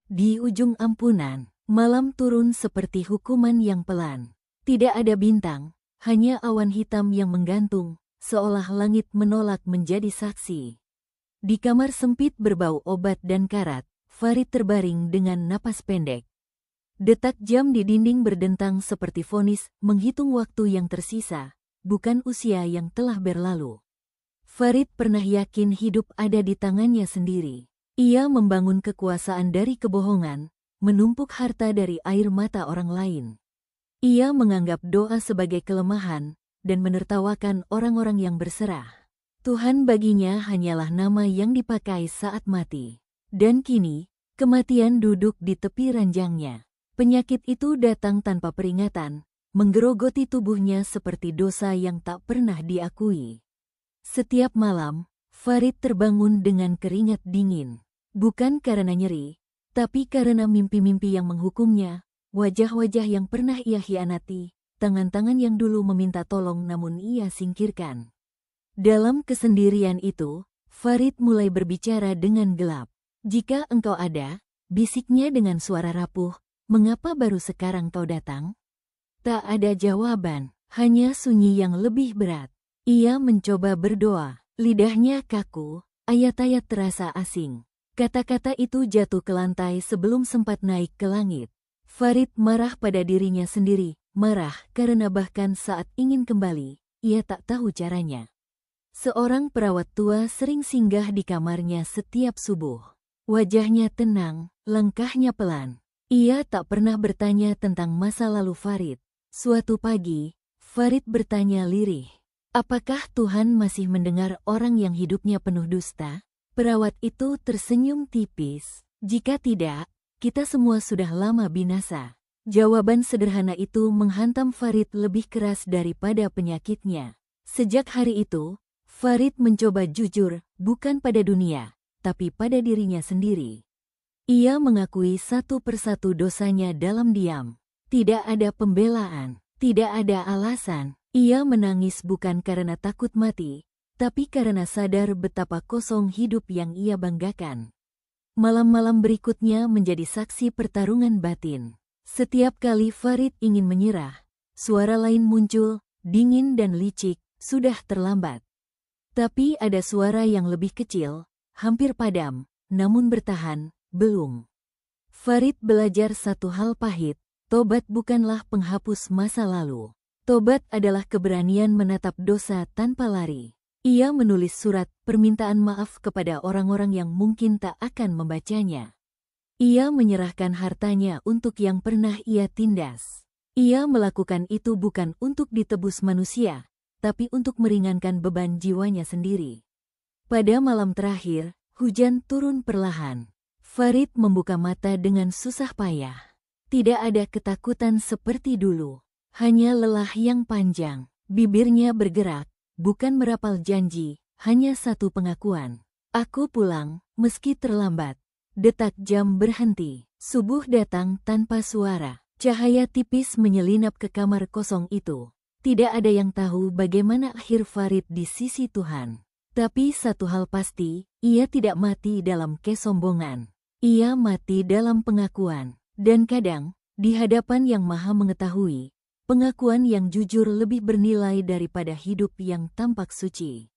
Di ujung ampunan, malam turun seperti hukuman yang pelan. Tidak ada bintang, hanya awan hitam yang menggantung, seolah langit menolak menjadi saksi. Di kamar sempit berbau obat dan karat, Farid terbaring dengan napas pendek. Detak jam di dinding berdentang seperti vonis menghitung waktu yang tersisa, bukan usia yang telah berlalu. Farid pernah yakin hidup ada di tangannya sendiri. Ia membangun kekuasaan dari kebohongan, menumpuk harta dari air mata orang lain. Ia menganggap doa sebagai kelemahan, dan menertawakan orang-orang yang berserah. Tuhan baginya hanyalah nama yang dipakai saat mati. Dan kini, kematian duduk di tepi ranjangnya. Penyakit itu datang tanpa peringatan, menggerogoti tubuhnya seperti dosa yang tak pernah diakui. Setiap malam, Farid terbangun dengan keringat dingin. Bukan karena nyeri, tapi karena mimpi-mimpi yang menghukumnya, wajah-wajah yang pernah ia hianati, tangan-tangan yang dulu meminta tolong namun ia singkirkan. Dalam kesendirian itu, Farid mulai berbicara dengan gelap. "Jika engkau ada," bisiknya dengan suara rapuh, "mengapa baru sekarang kau datang?" Tak ada jawaban, hanya sunyi yang lebih berat. Ia mencoba berdoa, lidahnya kaku, ayat-ayat terasa asing. Kata-kata itu jatuh ke lantai sebelum sempat naik ke langit. Farid marah pada dirinya sendiri, marah karena bahkan saat ingin kembali, ia tak tahu caranya. Seorang perawat tua sering singgah di kamarnya setiap subuh. Wajahnya tenang, langkahnya pelan. Ia tak pernah bertanya tentang masa lalu Farid. Suatu pagi, Farid bertanya lirih, "Apakah Tuhan masih mendengar orang yang hidupnya penuh dusta?" Perawat itu tersenyum tipis. "Jika tidak, kita semua sudah lama binasa." Jawaban sederhana itu menghantam Farid lebih keras daripada penyakitnya. Sejak hari itu, Farid mencoba jujur, bukan pada dunia, tapi pada dirinya sendiri. Ia mengakui satu persatu dosanya dalam diam. Tidak ada pembelaan, tidak ada alasan. Ia menangis bukan karena takut mati, tapi karena sadar betapa kosong hidup yang ia banggakan. Malam-malam berikutnya menjadi saksi pertarungan batin. Setiap kali Farid ingin menyerah, suara lain muncul, dingin dan licik, "Sudah terlambat." Tapi ada suara yang lebih kecil, hampir padam, namun bertahan, "Belum." Farid belajar satu hal pahit, tobat bukanlah penghapus masa lalu. Tobat adalah keberanian menatap dosa tanpa lari. Ia menulis surat permintaan maaf kepada orang-orang yang mungkin tak akan membacanya. Ia menyerahkan hartanya untuk yang pernah ia tindas. Ia melakukan itu bukan untuk ditebus manusia, tapi untuk meringankan beban jiwanya sendiri. Pada malam terakhir, hujan turun perlahan. Farid membuka mata dengan susah payah. Tidak ada ketakutan seperti dulu, hanya lelah yang panjang. Bibirnya bergerak, bukan merapal janji, hanya satu pengakuan. "Aku pulang, meski terlambat." Detak jam berhenti. Subuh datang tanpa suara. Cahaya tipis menyelinap ke kamar kosong itu. Tidak ada yang tahu bagaimana akhir Farid di sisi Tuhan. Tapi satu hal pasti, ia tidak mati dalam kesombongan. Ia mati dalam pengakuan. Dan kadang, di hadapan Yang Maha Mengetahui, pengakuan yang jujur lebih bernilai daripada hidup yang tampak suci.